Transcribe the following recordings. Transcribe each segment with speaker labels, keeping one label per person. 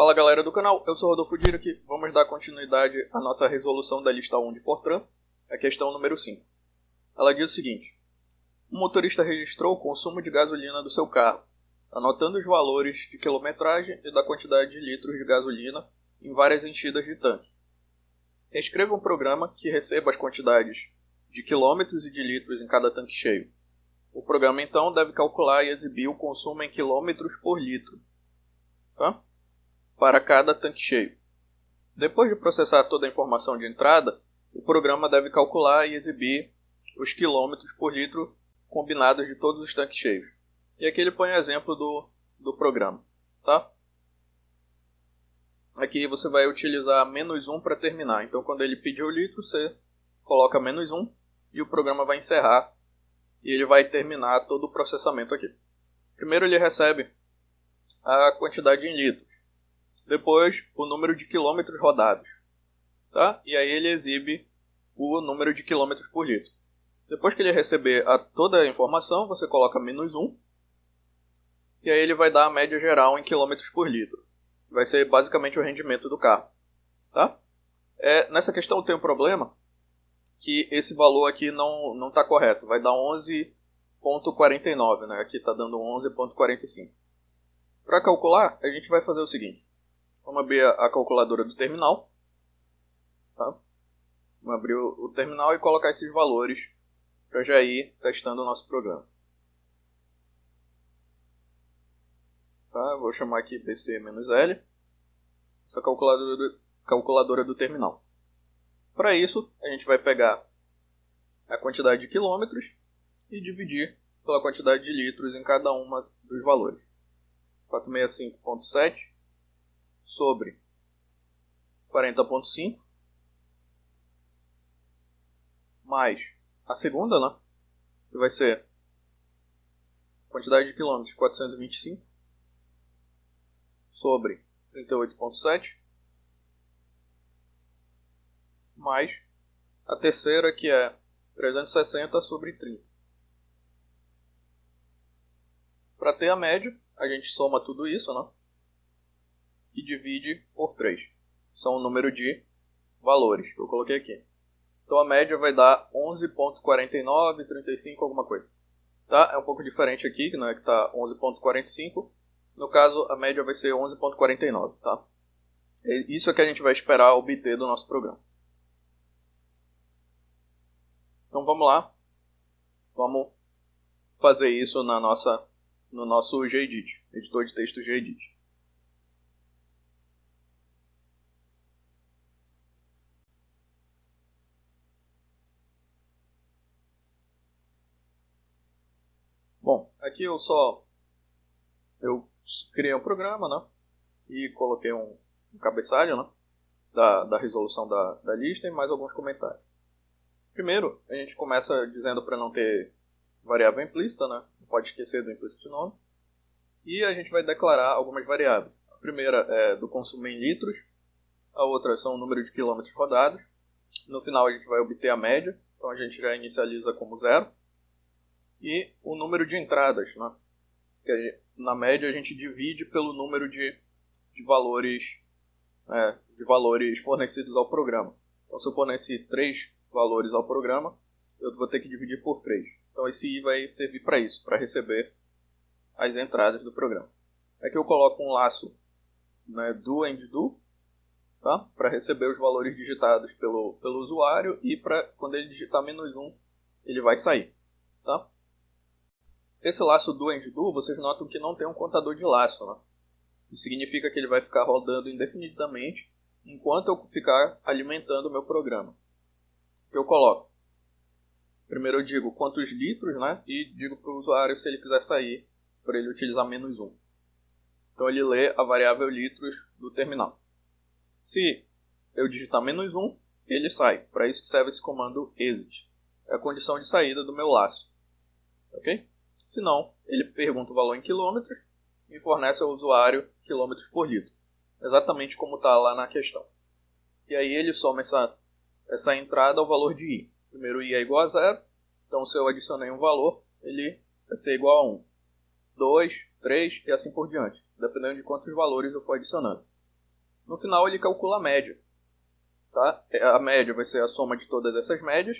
Speaker 1: Fala galera do canal, eu sou Rodolfo Dira aqui. Vamos dar continuidade à nossa resolução da lista 1 de Fortran, a questão número 5. Ela diz o seguinte: um motorista registrou o consumo de gasolina do seu carro, anotando os valores de quilometragem e da quantidade de litros de gasolina em várias enchidas de tanque. Escreva um programa que receba as quantidades de quilômetros e de litros em cada tanque cheio. O programa então deve calcular e exibir o consumo em quilômetros por litro, tá? Para cada tanque cheio. Depois de processar toda a informação de entrada, o programa deve calcular e exibir os quilômetros por litro combinados de todos os tanques cheios. E aqui ele põe o exemplo do programa, tá? Aqui você vai utilizar -1 para terminar. Então quando ele pedir o litro, você coloca -1 e o programa vai encerrar e ele vai terminar todo o processamento aqui. Primeiro ele recebe a quantidade em litros, depois o número de quilômetros rodados, tá? E aí ele exibe o número de quilômetros por litro. Depois que ele receber toda a informação, você coloca -1 e aí ele vai dar a média geral em quilômetros por litro. Vai ser basicamente o rendimento do carro, tá? Nessa questão tem um problema, que esse valor aqui não está correto. Vai dar 11,49, né? Aqui está dando 11,45. Para calcular, a gente vai fazer o seguinte. Vamos abrir a calculadora do terminal. Tá? Vamos abrir o terminal e colocar esses valores para já ir testando o nosso programa. Tá? Vou chamar aqui PC-L, essa calculadora do terminal. Para isso, a gente vai pegar a quantidade de quilômetros e dividir pela quantidade de litros em cada uma dos valores. 465,7 sobre 40,5 mais a segunda, né? Que vai ser a quantidade de quilômetros, 425 sobre 38,7 mais a terceira, que é 360 sobre 30. Para ter a média, a gente soma tudo isso, né? E divide por 3. São o número de valores que eu coloquei aqui. Então a média vai dar 11,49, 35, alguma coisa. Tá? É um pouco diferente aqui, né? Que está 11,45. No caso, a média vai ser 11,49, tá? Isso é que a gente vai esperar obter do nosso programa. Então vamos lá, vamos fazer isso no nosso Gedit, editor de texto Gedit. Bom, aqui eu criei um programa, né, e coloquei um cabeçalho, né, da resolução da lista e mais alguns comentários. Primeiro, a gente começa dizendo para não ter variável implícita, né? Não pode esquecer do implicit nome. E a gente vai declarar algumas variáveis. A primeira é do consumo em litros, a outra são o número de quilômetros rodados. No final a gente vai obter a média, então a gente já inicializa como 0. E o número de entradas, né? Na média a gente divide pelo número de valores fornecidos ao programa. Então se eu forneci 3 valores ao programa, eu vou ter que dividir por 3. Então esse i vai servir para isso, para receber as entradas do programa. Aqui eu coloco um laço, né, do and do, tá? Para receber os valores digitados pelo usuário e para quando ele digitar -1, ele vai sair. Tá? Esse laço do and do, vocês notam que não tem um contador de laço. Né? Isso significa que ele vai ficar rodando indefinidamente enquanto eu ficar alimentando o meu programa. Que eu coloco. Primeiro eu digo quantos litros, né? E digo para o usuário se ele quiser sair, para ele utilizar -1. Então ele lê a variável litros do terminal. Se eu digitar -1, ele sai. Para isso que serve esse comando exit. É a condição de saída do meu laço. Ok? Se não, ele pergunta o valor em quilômetros e fornece ao usuário quilômetros por litro. Exatamente como está lá na questão. E aí ele soma essa entrada ao valor de i. Primeiro i é igual a 0, então se eu adicionei um valor, ele vai ser igual a 1, 2, 3 e assim por diante, dependendo de quantos valores eu for adicionando. No final ele calcula a média. Tá? A média vai ser a soma de todas essas médias,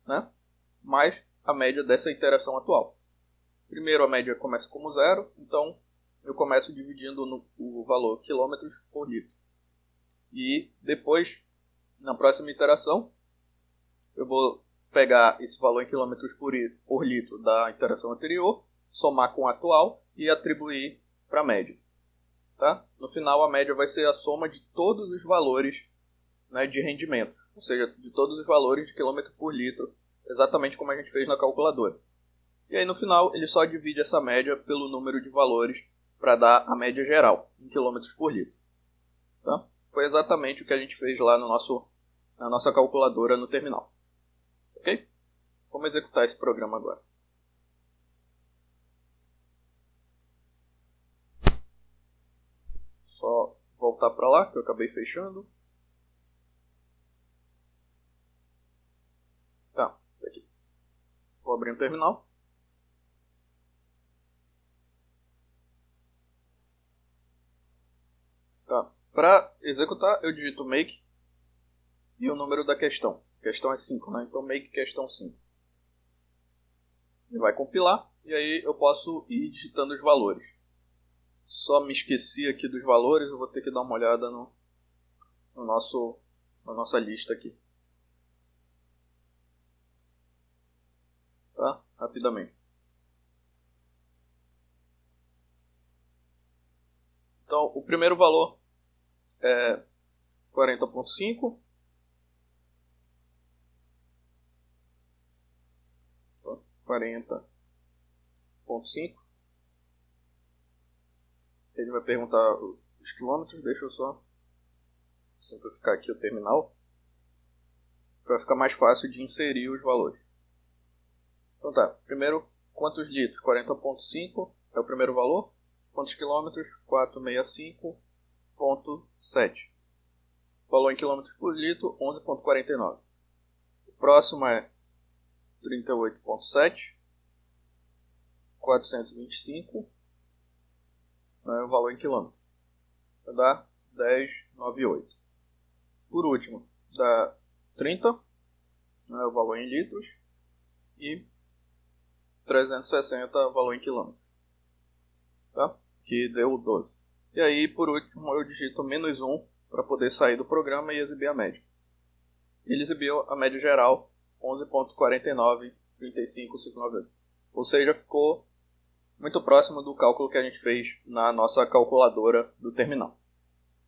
Speaker 1: né? Mais a média dessa iteração atual. Primeiro a média começa como zero, então eu começo dividindo o valor quilômetros por litro. E depois, na próxima iteração, eu vou pegar esse valor em quilômetros por litro da iteração anterior, somar com a atual e atribuir para a média. Tá? No final, a média vai ser a soma de todos os valores, né, de rendimento, ou seja, de todos os valores de quilômetro por litro, exatamente como a gente fez na calculadora. E aí no final ele só divide essa média pelo número de valores para dar a média geral, em quilômetros por litro. Tá? Foi exatamente o que a gente fez lá na nossa calculadora no terminal. Ok? Vamos executar esse programa agora. Só voltar para lá, que eu acabei fechando. Tá, aqui. Vou abrir o terminal. Tá. Para executar, eu digito make e o número da questão. A questão é 5, né? Então make questão 5. Ele vai compilar e aí eu posso ir digitando os valores. Só me esqueci aqui dos valores, eu vou ter que dar uma olhada na nossa lista aqui. Tá? Rapidamente. Então, o primeiro valor é 40,5. 40,5. Ele vai perguntar os quilômetros. Deixa eu só simplificar aqui o terminal, para ficar mais fácil de inserir os valores. Então tá, primeiro, quantos litros? 40,5 é o primeiro valor. Quantos quilômetros? 465,7. Valor em quilômetros por litro, 11,49. O próximo é 38,7. 425. É o valor em quilômetros. Vai dar 10,98. Por último, dá 30. É o valor em litros. E 360 valor em quilômetros. Tá? Que deu 12. E aí, por último, eu digito -1 para poder sair do programa e exibir a média. Ele exibiu a média geral 11,4935,598. Ou seja, ficou muito próximo do cálculo que a gente fez na nossa calculadora do terminal.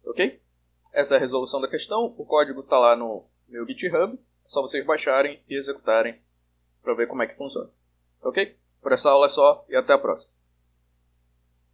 Speaker 1: Ok? Essa é a resolução da questão. O código está lá no meu GitHub. É só vocês baixarem e executarem para ver como é que funciona. Ok? Por essa aula é só e até a próxima.